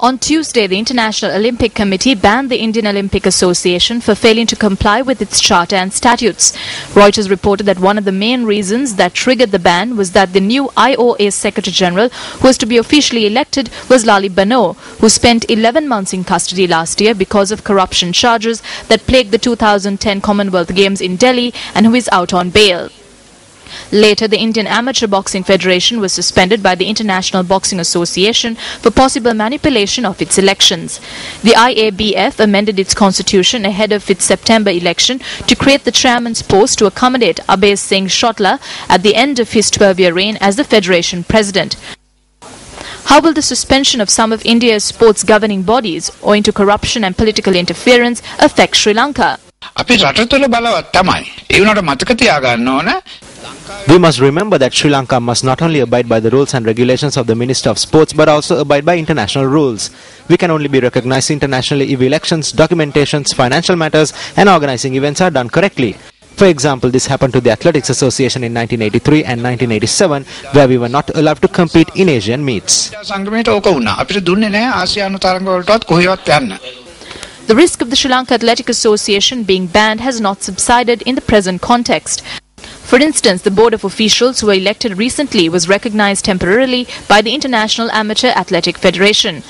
On Tuesday, the International Olympic Committee banned the Indian Olympic Association for failing to comply with its charter and statutes. Reuters reported that one of the main reasons that triggered the ban was that the new IOA Secretary General, who was to be officially elected, was Lali Bano, who spent 11 months in custody last year because of corruption charges that plagued the 2010 Commonwealth Games in Delhi, and who is out on bail. Later, the Indian Amateur Boxing Federation was suspended by the International Boxing Association for possible manipulation of its elections. The IABF amended its constitution ahead of its September election to create the chairman's post to accommodate Abhay Singh Shotla at the end of his 12-year reign as the federation president. How will the suspension of some of India's sports governing bodies, owing to corruption and political interference, affect Sri Lanka? We must remember that Sri Lanka must not only abide by the rules and regulations of the Minister of Sports but also abide by international rules. We can only be recognized internationally if elections, documentations, financial matters and organizing events are done correctly. For example, this happened to the Athletics Association in 1983 and 1987, where we were not allowed to compete in Asian meets. The risk of the Sri Lanka Athletic Association being banned has not subsided in the present context. For instance, the board of officials who were elected recently was recognized temporarily by the International Amateur Athletic Federation.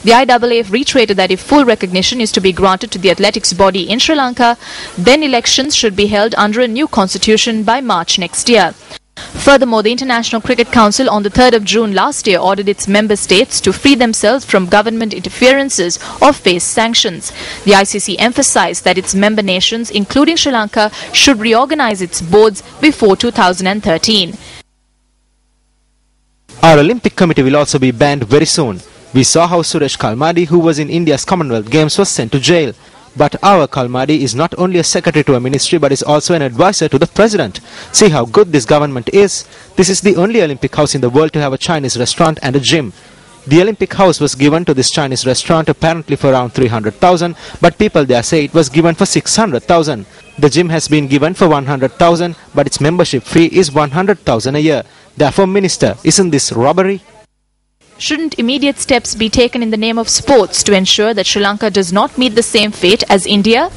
The IAAF reiterated that if full recognition is to be granted to the athletics body in Sri Lanka, then elections should be held under a new constitution by March next year. Furthermore, the International Cricket Council on the 3rd of June last year ordered its member states to free themselves from government interferences or face sanctions. The ICC emphasized that its member nations, including Sri Lanka, should reorganize its boards before 2013. Our Olympic Committee will also be banned very soon. We saw how Suresh Kalmadi, who was in India's Commonwealth Games, was sent to jail. But our Kalmadi is not only a secretary to a ministry but is also an advisor to the president. See how good this government is. This is the only Olympic house in the world to have a Chinese restaurant and a gym. The Olympic house was given to this Chinese restaurant apparently for around 300,000, but people there say it was given for 600,000. The gym has been given for 100,000, but its membership fee is 100,000 a year. Therefore, Minister, isn't this robbery? Shouldn't immediate steps be taken in the name of sports to ensure that Sri Lanka does not meet the same fate as India?